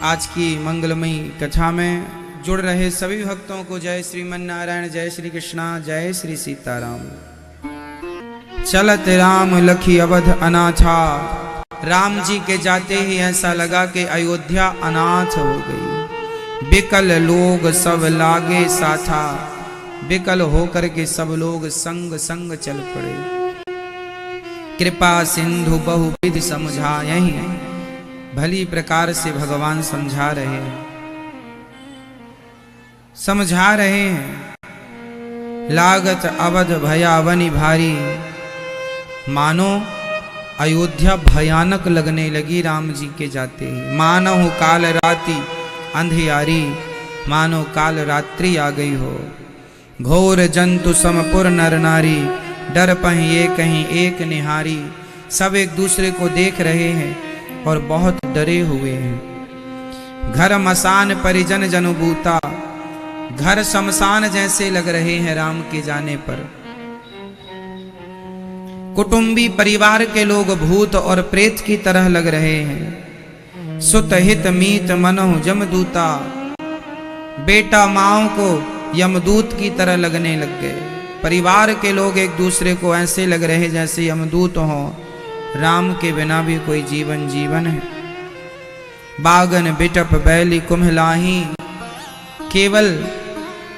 आज की मंगलमयी कथा में जुड़ रहे सभी भक्तों को जय श्रीमन नारायण, जय श्री कृष्णा, जय श्री सीताराम। चलत राम लखी अवध अनाथा, राम जी के जाते ही ऐसा लगा कि अयोध्या अनाथ हो गई। बिकल लोग सब लागे साथा, बिकल होकर के सब लोग संग संग चल पड़े। कृपा सिंधु बहुविधि समझायहि, भली प्रकार से भगवान समझा रहे हैं। लागत अवध भयावनि भारी, मानो अयोध्या भयानक लगने लगी राम जी के जाते ही। मानो काल राति अंधियारी, मानो काल रात्रि आ गई हो। घोर जंतु समपुर नर नारी, डर पहीं ये कहीं एक निहारी। सब एक दूसरे को देख रहे हैं और बहुत डरे हुए हैं। घर मसान परिजन जनबूता, घर शमशान जैसे लग रहे हैं राम के जाने पर। कुटुंबी परिवार के लोग भूत और प्रेत की तरह लग रहे हैं। सुत हित मीत मनहु जमदूता, बेटा माओ को यमदूत की तरह लगने लग गए। परिवार के लोग एक दूसरे को ऐसे लग रहे जैसे यमदूत हो। राम के बिना भी कोई जीवन जीवन है। बागन बिटप बैली कुम्हलाही, केवल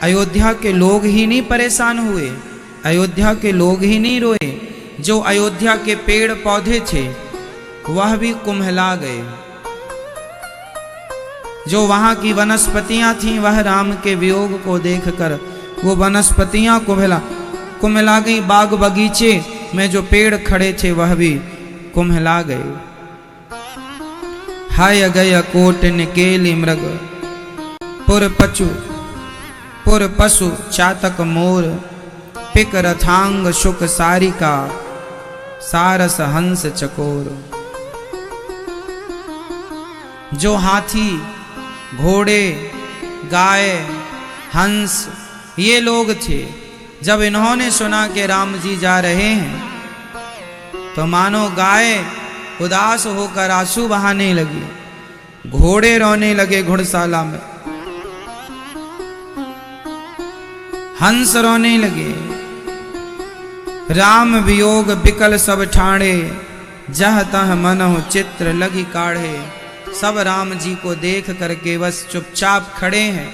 अयोध्या के लोग ही नहीं परेशान हुए, अयोध्या के लोग ही नहीं रोए, जो अयोध्या के पेड़ पौधे थे वह भी कुम्हला गए। जो वहां की वनस्पतियां थीं वह राम के वियोग को देखकर वो वनस्पतियां कुम्हला गई। बाग बगीचे में जो पेड़ खड़े थे वह भी कुम्हला गए। हाय गय कोट निकेली मृग, पुर पशु चातक मोर। पिक रथांग शुक सारिका, सारस हंस चकोर। जो हाथी घोड़े गाय हंस ये लोग थे, जब इन्होंने सुना कि राम जी जा रहे हैं तो मानो गाय उदास होकर आंसू बहाने लगी, घोड़े रोने लगे घुड़शाला में, हंस रोने लगे। राम वियोग बिकल सब ठाणे, जह तह मनहु चित्र लगी काढ़े। सब राम जी को देख करके बस चुपचाप खड़े हैं,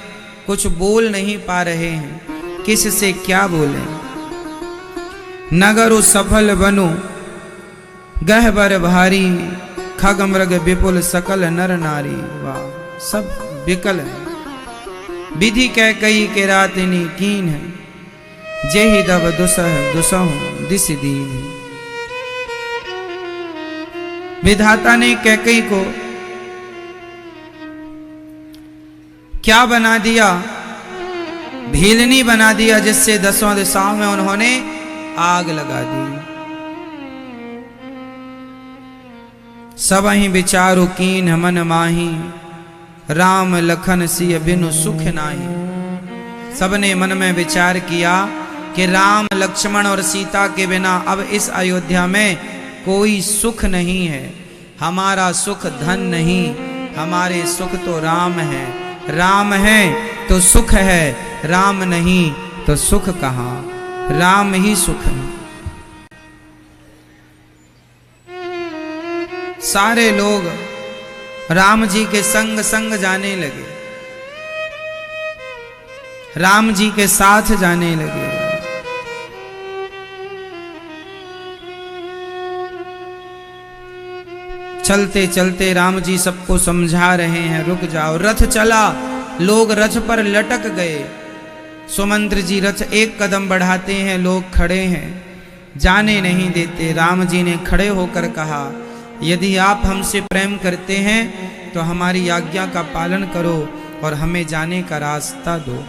कुछ बोल नहीं पा रहे हैं। किस से क्या बोले। नगरु सफल बनु गहबर भारी, खग मृग विपुल सकल नर नारी। वाह, सब विकल है। विधि कह कई के रातिनी कीन है, जेहि दब दुसहु दिस दीन। विधाता ने कैकई को क्या बना दिया, भीलनी बना दिया, जिससे दसों दिशाओं में उन्होंने आग लगा दी। सबहि विचारु कीन मन माही, राम लखन सिय बिनु सुख नाही। सबने मन में विचार किया कि राम लक्ष्मण और सीता के बिना अब इस अयोध्या में कोई सुख नहीं है। हमारा सुख धन नहीं, हमारे सुख तो राम है। राम है तो सुख है, राम नहीं तो सुख कहाँ। राम ही सुख है। सारे लोग राम जी के संग संग जाने लगे, राम जी के साथ जाने लगे। चलते चलते राम जी सबको समझा रहे हैं, रुक जाओ। रथ चला, लोग रथ पर लटक गए। सुमंत्र जी रथ एक कदम बढ़ाते हैं, लोग खड़े हैं, जाने नहीं देते। राम जी ने खड़े होकर कहा, यदि आप हमसे प्रेम करते हैं तो हमारी आज्ञा का पालन करो और हमें जाने का रास्ता दो।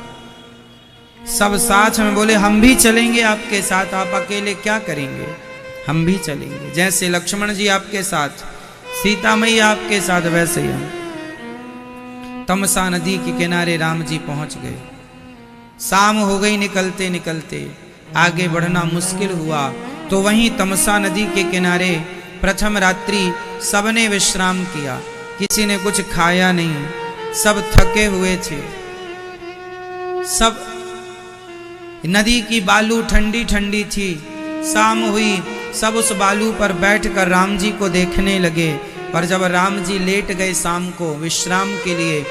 सब साथ में बोले, हम भी चलेंगे आपके साथ, आप अकेले क्या करेंगे, हम भी चलेंगे। जैसे लक्ष्मण जी आपके साथ, सीता मैया आपके साथ, वैसे ही हम। तमसा नदी के किनारे राम जी पहुंच गए। शाम हो गई, निकलते निकलते आगे बढ़ना मुश्किल हुआ तो वहीं तमसा नदी के किनारे प्रथम रात्रि सबने विश्राम किया। किसी ने कुछ खाया नहीं, सब थके हुए थे। सब नदी की बालू ठंडी ठंडी थी, शाम हुई, सब उस बालू पर बैठकर राम जी को देखने लगे। और जब राम जी लेट गए शाम को विश्राम के लिए,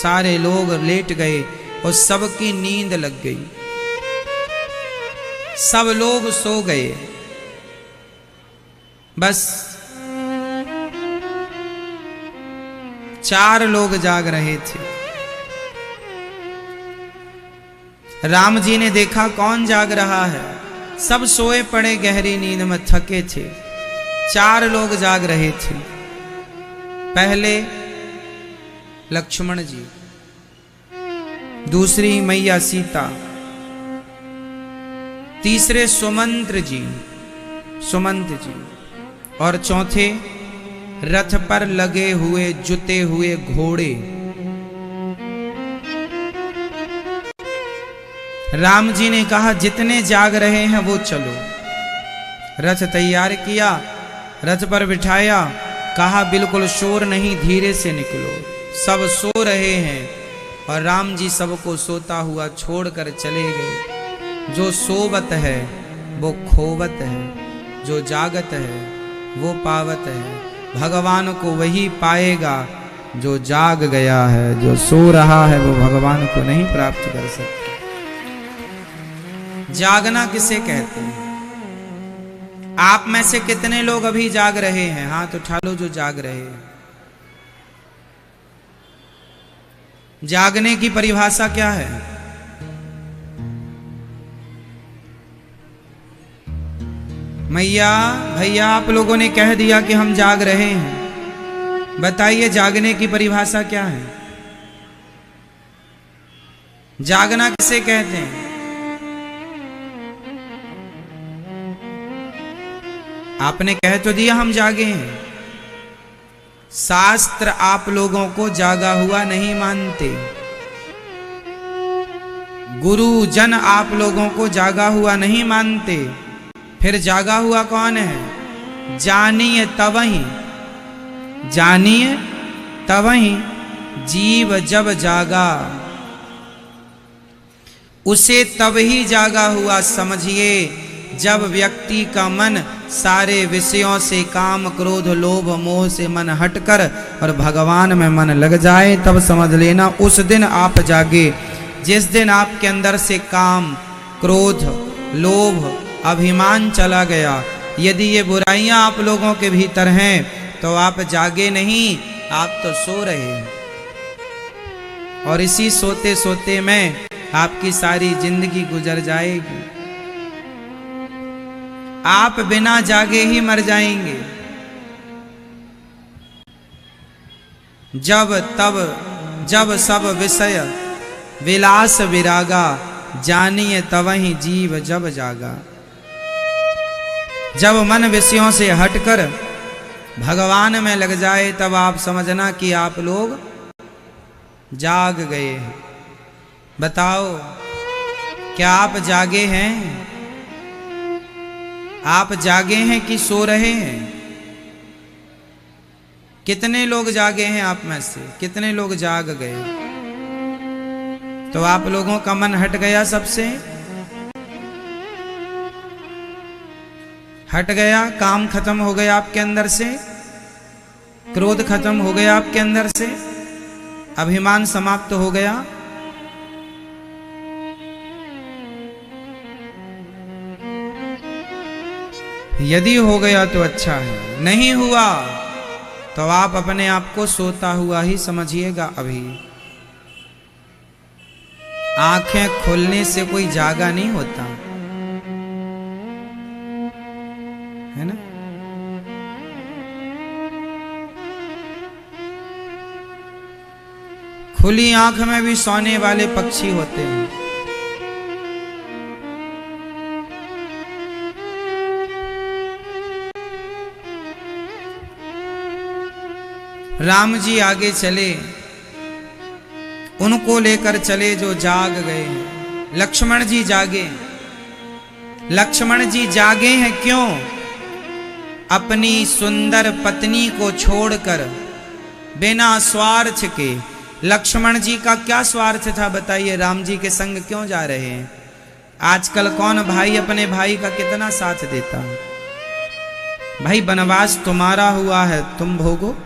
सारे लोग लेट गए और सबकी नींद लग गई, सब लोग सो गए। बस 4 लोग जाग रहे थे। राम जी ने देखा कौन जाग रहा है, सब सोए पड़े गहरी नींद में, थके थे। 4 लोग जाग रहे थे। पहले लक्ष्मण जी, दूसरी मैया सीता, तीसरे सुमंत जी, और चौथे रथ पर लगे हुए जुते हुए घोड़े। राम जी ने कहा जितने जाग रहे हैं वो चलो। रथ तैयार किया, रथ पर बिठाया, कहा बिल्कुल शोर नहीं, धीरे से निकलो। सब सो रहे हैं और राम जी सबको सोता हुआ छोड़कर चले गए। जो सोवत है वो खोवत है, जो जागत है वो पावत है। भगवान को वही पाएगा जो जाग गया है, जो सो रहा है वो भगवान को नहीं प्राप्त कर सकता। जागना किसे कहते हैं? आप में से कितने लोग अभी जाग रहे हैं? हाथ उठा लो जो जाग रहे हैं। जागने की परिभाषा क्या है? मैया भैया आप लोगों ने कह दिया कि हम जाग रहे हैं, बताइए जागने की परिभाषा क्या है? जागना किसे कहते हैं? आपने कह तो दिया हम जागे हैं। शास्त्र आप लोगों को जागा हुआ नहीं मानते, गुरुजन आप लोगों को जागा हुआ नहीं मानते। फिर जागा हुआ कौन है? जानिए तवहीं, जानिए तवहीं जीव जब जागा, उसे तब ही जागा हुआ समझिए जब व्यक्ति का मन सारे विषयों से, काम क्रोध लोभ मोह से मन हटकर और भगवान में मन लग जाए, तब समझ लेना उस दिन आप जागे। जिस दिन आपके अंदर से काम क्रोध लोभ अभिमान चला गया, यदि ये बुराइयां आप लोगों के भीतर हैं, तो आप जागे नहीं, आप तो सो रहे हैं। और इसी सोते सोते में आपकी सारी जिंदगी गुजर जाएगी। आप बिना जागे ही मर जाएंगे। जब तब जब सब विषय विलास विरागा, जानिए तवहीं जीव जब जागा। जब मन विषयों से हटकर भगवान में लग जाए, तब आप समझना कि आप लोग जाग गए हैं। बताओ क्या आप जागे हैं? आप जागे हैं कि सो रहे हैं? कितने लोग जागे हैं आप में से? कितने लोग जाग गए? तो आप लोगों का मन हट गया, सबसे हट गया, काम खत्म हो गया आपके अंदर से, क्रोध खत्म हो गया आपके अंदर से, अभिमान समाप्त हो गया। यदि हो गया तो अच्छा है, नहीं हुआ तो आप अपने आप को सोता हुआ ही समझिएगा। अभी आंखें खोलने से कोई जागा नहीं होता है ना। खुली आंख में भी सोने वाले पक्षी होते हैं। राम जी आगे चले, उनको लेकर चले जो जाग गए हैं। लक्ष्मण जी जागे। लक्ष्मण जी जागे हैं क्यों? अपनी सुंदर पत्नी को छोड़कर बिना स्वार्थ के। लक्ष्मण जी का क्या स्वार्थ था बताइए, राम जी के संग क्यों जा रहे हैं? आजकल कौन भाई अपने भाई का कितना साथ देता है? भाई वनवास तुम्हारा हुआ है, तुम भोगो,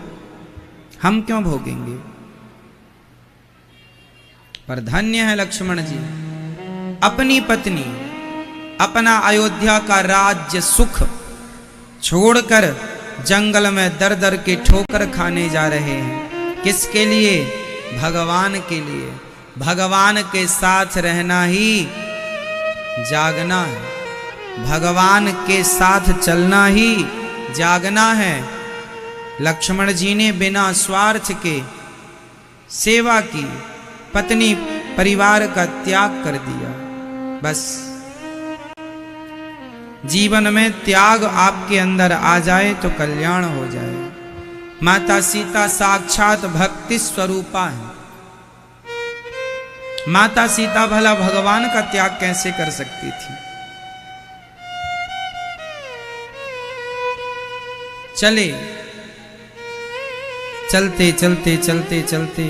हम क्यों भोगेंगे? पर धन्य है लक्ष्मण जी, अपनी पत्नी, अपना अयोध्या का राज्य सुख छोड़कर जंगल में दर दर के ठोकर खाने जा रहे हैं। किसके लिए? भगवान के लिए। भगवान के साथ रहना ही जागना है, भगवान के साथ चलना ही जागना है। लक्ष्मण जी ने बिना स्वार्थ के सेवा की, पत्नी परिवार का त्याग कर दिया। बस जीवन में त्याग आपके अंदर आ जाए तो कल्याण हो जाए। माता सीता साक्षात भक्ति स्वरूपा है। माता सीता भला भगवान का त्याग कैसे कर सकती थी? चले, चलते चलते चलते चलते